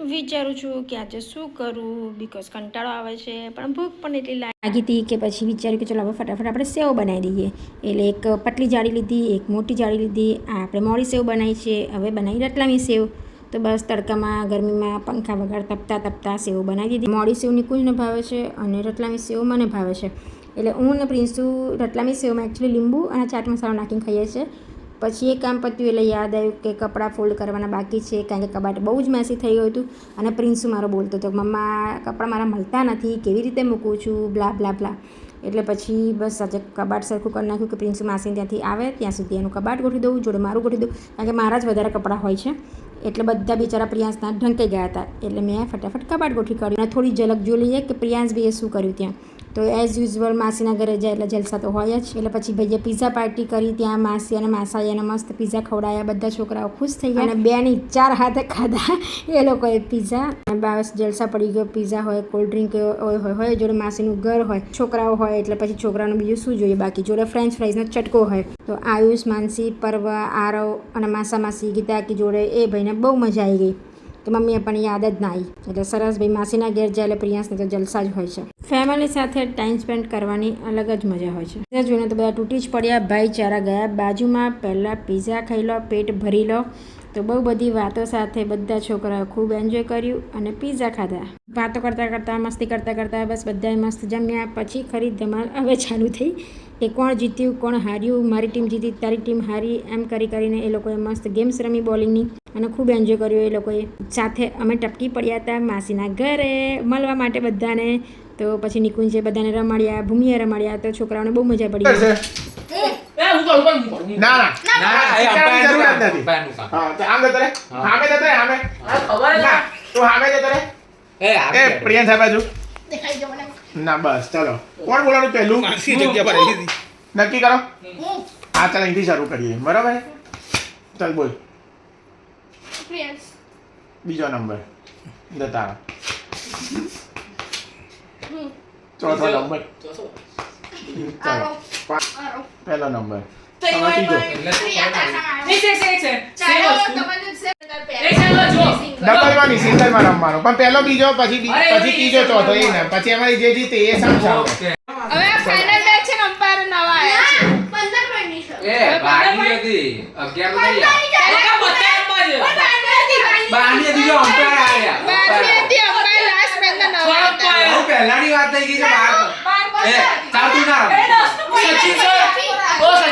વિચારું છું કે આજે શું કરું બિકોઝ કંટાળો આવે છે પણ ભૂખ પણ એટલી લાગી હતી કે પછી વિચાર્યું કે ચલો હવે ફટાફટ આપણે સેવ બનાવી દઈએ. એટલે એક પતલી જાળી લીધી, એક મોટી જાળી લીધી. આ આપણે મોડી સેવ બનાવી છે. હવે બનાવી રતલામી સેવ. તો બસ તડકામાં ગરમીમાં પંખા વગર તપતા સેવ બનાવી દીધી. મોડી સેવ નિકુંજને ભાવે છે અને રતલામી સેવ મને ભાવે છે. એટલે હું ને પ્રિન્સુ રતલામી સેવમાં એકચ્યુઅલી લીંબુ અને ચાટ મસાલો નાખીને ખાઈએ છીએ. પછી એ કામ પત્યું એટલે યાદ આવ્યું કે કપડાં ફોલ્ડ કરવાના બાકી છે, કારણ કે કબાટ બહુ જ મેસી થઈ ગયું હતું. અને પ્રિન્સુ મારો બોલતો હતો, મમ્મા કપડાં મારા મળતા નથી, કેવી રીતે મૂકું છું, બ્લા બ્લા બ્લા. એટલે પછી બસ આજે કબાટ સરખું કરી નાખ્યું કે પ્રિન્સુ માસી ત્યાંથી આવે ત્યાં સુધી એનું કબાટ ગોઠવી દઉં, જોડે મારું ગોઠવી દઉં, કારણ કે મારા જ વધારે કપડાં હોય છે. એટલે બધા બિચારા પ્રિયાંશના ઢંકાઈ ગયા હતા. એટલે મેં ફટાફટ કબાટ ગોઠવી કાઢ્યું અને થોડી ઝલક જોઈ લઈએ કે પ્રિયાંશભાઈએ શું કર્યું ત્યાં. તો એઝ યુઝ્યુઅલ માસીના ઘરે જાય એટલે જલસા તો હોય જ. એટલે પછી ભાઈએ પિઝા પાર્ટી કરી ત્યાં માસી અને માસાએ એને મસ્ત પિઝા ખવડાયા. બધા છોકરાઓ ખુશ થઈ ગયા અને 2 ની 4 હાથે ખાધા એ લોકોએ પિઝા. બસ જલસા પડી ગયો. પિઝા હોય, કોલ્ડ ડ્રિંક હોય, જોડે માસીનું ઘર હોય, છોકરાઓ હોય એટલે પછી છોકરાઓનું બીજું શું જોઈએ, બાકી જોડે ફ્રેન્ચ ફ્રાઈઝનો ચટકો હોય. તો આયુષ, માનસી, પર્વા, આરવ અને માસી ગીતાકી જોડે એ ભાઈને બહુ મજા આવી ગઈ કે મમ્મીએ પણ યાદ જ ના આવી. એટલે સરસ ભાઈ માસીના ઘેર જાય એટલે પ્રિયાંશને તો જલસા જ હોય છે. ફેમિલી સાથે ટાઈમ સ્પેન્ડ કરવાની અલગ જ મજા હોય છે. પિઝા જોઈને તો બધા તૂટી જ પડ્યા. ભાઈચારા ગયા બાજુમાં. પહેલાં પિઝા ખાઈ લો, પેટ ભરી લો. તો બહુ બધી વાતો સાથે બધા છોકરાઓ ખૂબ એન્જોય કર્યું અને પિઝા ખાધા. વાતો કરતાં મસ્તી કરતાં બસ બધાએ મસ્ત જમ્યા. પછી ખરી ધમાલ હવે ચાલુ થઈ કે કોણ જીત્યું, કોણ હાર્યું, મારી ટીમ જીતી, તારી ટીમ હારી, એમ કરીને એ લોકોએ મસ્ત ગેમ્સ રમી બોલિંગની અને ખૂબ એન્જોય કર્યું એ લોકોએ. સાથે અમે ટપકી પડ્યા હતા માસીના ઘરે મળવા માટે બધાને. તો પછી નિકુંજે બધાને રમાડ્યા, ભૂમિએ રમાડ્યા. તો છોકરાઓને બહુ મજા પડી. ના બસ ચલો, કોણ બોલાનું પહેલું નક્કી કરો. હા ચાલો અહીંથી શરૂ કરીએ, બરાબર? ચાલ બોલ. બીજો નંબર દત્તા. ચોથો નંબર ચાલો. પહેલો નંબર ત્રીજો. ડબલમાં નહીં, સિંગલમાં રમવાનું. પણ પહેલો, બીજો, પછી ત્રીજો, ચોથો એ ને પછી એમાં જે જીતે એ સામે. હવે ફાઇનલ મેચ છે, અમ્પાયર નવા આયા છે. 15 પોઈન્ટની છે. એ બાકી હતી 11 બાની હતી જો અમ્પાયર આયા. બાકી હતી અમ્પાયર લાસ્ટ મેચ ના નવા હતા. હું પહેલાની વાત થઈ ગઈ છે બાર. એ ચાલતું ના.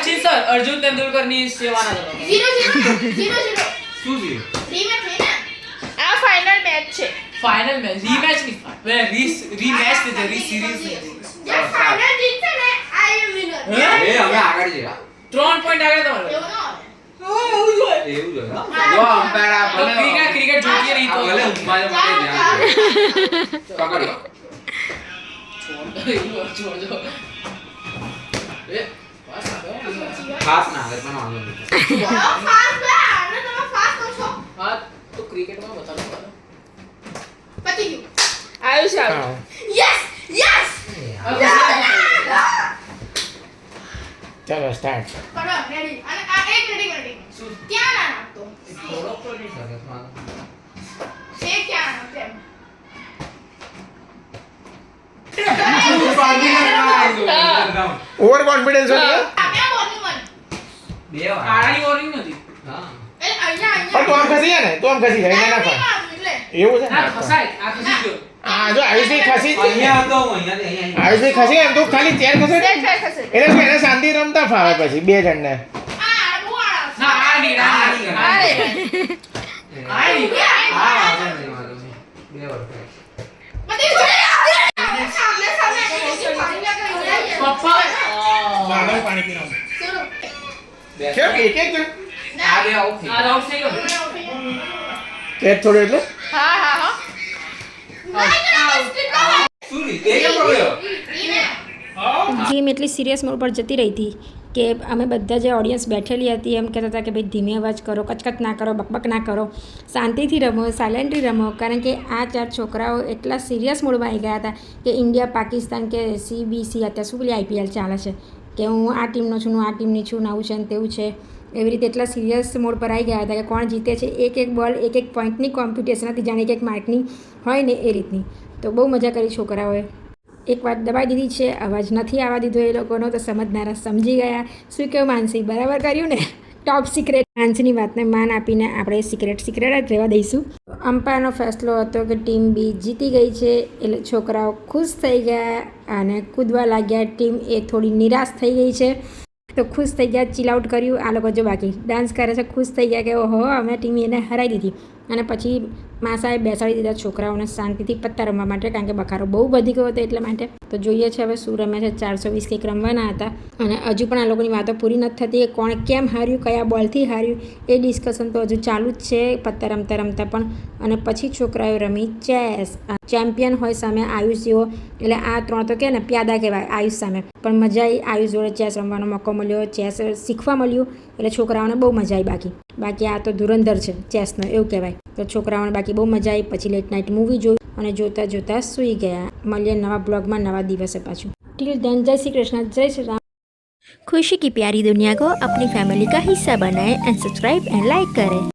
સચિન સર અર્જુન તેંડુલકર ની સેવાના હતા. 0-0 શું છે? રીમેચ છે ને? આ ફાઇનલ મેચ છે. ફાઇનલ મેચ રીમેચ ની રીમેચ છે, રી સિરીઝ જે ફાઇનલ જીતશે ને આ એ વિનર. એ હવે આગળ જઈએ. 3 પોઈન્ટ આગળ તમારો. એવું ના એવું જો જો અમ્પાયર આ ભલે ક્રિકેટ જોતી રહી તો ભલે ઉમારે માટે ધ્યાન પકડો. જો એ ખાસ ના આવે પણ વાંધો નહીં. ફાસ્ટ ગયા અને તમે ફાસ્ટ છો. હા તો ક્રિકેટમાં બતાવો. પતી ગયું. આયુષ આઉટ. યસ ચાલો સ્ટાર્ટ. કરો રેડી. અને આ એક રેડી. ક્યાં ના નાખતો? થોડો તો નહીં શકે મારો. એ ક્યાં નાખતો એમ? ઓવર કોન્ફિડન્સ હોય. આપ્યા બોલિંગ વન. બે વાર આની વોર્નિંગ નથી. હા એ અહીંયા પણ તું આમ ખસી જાય ને, તું આમ ખસી જાય એને ના ફાય. એટલે એવું છે આ ને? ફસાય આ ખસી ગયો. હા જો આયુષભાઈ ખસી જ અહીંયા હતો હું અહીંયા આયુષભાઈ ખસી એમ તો ખાલી ચેર ખસે ને ખસે. એટલે શું એને શાંતિ રમતા ફાવે પછી બે જણને. આ બુઆળા. ના આ નહીં આ આ નહીં. હા બે વાર પતી ગયું. સામે પપ્પા પાણી પીનો. ચલો. કેમ એક એક જણ આ બે આઉટ થઈ આ આઉટ થઈ ગયો. કેચ છોડ્યો એટલે હા. શું રી તે કેમ પડ્યો? ગેમ એટલી સિરિયસ મોડ પર જતી રહી હતી કે અમે બધા જે ઓડિયન્સ બેઠેલી હતી એમ કહેતા હતા કે ભાઈ ધીમે અવાજ કરો, કચકચ ના કરો, બકબક ના કરો, શાંતિથી રમો, સાયલેન્ટલી રમો. કારણ કે આ 4 છોકરાઓ એટલા સિરિયસ મોડમાં આવી ગયા હતા કે ઇન્ડિયા પાકિસ્તાન કે CBC અત્યારે શું પેલી IPL ચાલે છે કે હું આ ટીમનો છું, હું આ ટીમની છું, આવું છે ને તેવું છે. એવી રીતે એટલા સિરિયસ મોડ પર આવી ગયા હતા કે કોણ જીતે છે, એક બોલ એક પોઈન્ટની કોમ્પિટિશન હતી, જાણે કે એક માર્કની હોય ને એ રીતની. તો બહુ મજા કરી છોકરાઓએ. એક વાત દબાઈ દીધી છે, અવાજ નથી આવવા દીધો એ લોકોનો, તો સમજનારા સમજી ગયા. શું કેવું માનસી, બરાબર કર્યું ને? Top secret. માનસીની વાતને માન આપીને આપણે સિક્રેટ જ રહેવા દઈશું. અમ્પાયરનો ફેસલો હતો કે ટીમ બી જીતી ગઈ છે, એટલે છોકરાઓ ખુશ થઈ ગયા અને કૂદવા લાગ્યા. ટીમ એ થોડી નિરાશ થઈ ગઈ છે, તો ખુશ થઈ ગયા, ચીલ આઉટ કર્યું. આ લોકો જો બાકી ડાન્સ કરે છે, ખુશ થઈ ગયા કે ઓહો અમે ટીમ એને હરાવી દીધી. અને પછી માસાએ બેસાડી દીધા છોકરાઓને શાંતિથી પત્તા રમવા માટે, કારણ કે બખારો બહુ વધી ગયો હતો એટલા માટે. તો જોઈએ છે હવે શું રમે છે. 420 કંઈક રમવાના હતા અને હજુ પણ આ લોકોની વાતો પૂરી નથી થતી. કોણ કેમ હાર્યું, કયા બોલથી હાર્યું એ ડિસ્કશન તો હજુ ચાલુ જ છે પત્તા રમતા પણ. અને પછી છોકરાઓએ રમી ચેસ. ચેમ્પિયન હોય સામે આયુષ જેવો, એટલે આ 3 તો કે ને પ્યાદા કહેવાય આયુષ સામે. પણ મજા આવી આયુષ જોડે ચેસ રમવાનો મોકો મળ્યો, ચેસ શીખવા મળ્યું, એટલે છોકરાઓને બહુ મજા આવી. બાકી આ તો ધુરંધર છે ચેસનો એવું કહેવાય. તો છોકરાઓને બાકી બહુ મજા આવી. પછી લેટ નાઇટ મૂવી જોયું અને જોતાં સૂઈ ગયા. મળીએ નવા બ્લોગમાં નવા દિવસે પાછું. ટિલ દેન જય શ્રી કૃષ્ણ, જય શ્રી રામ. खुशी की प्यारी दुनिया को अपनी फैमिली का हिस्सा बनाएं एंड सब्सक्राइब एंड लाइक करें।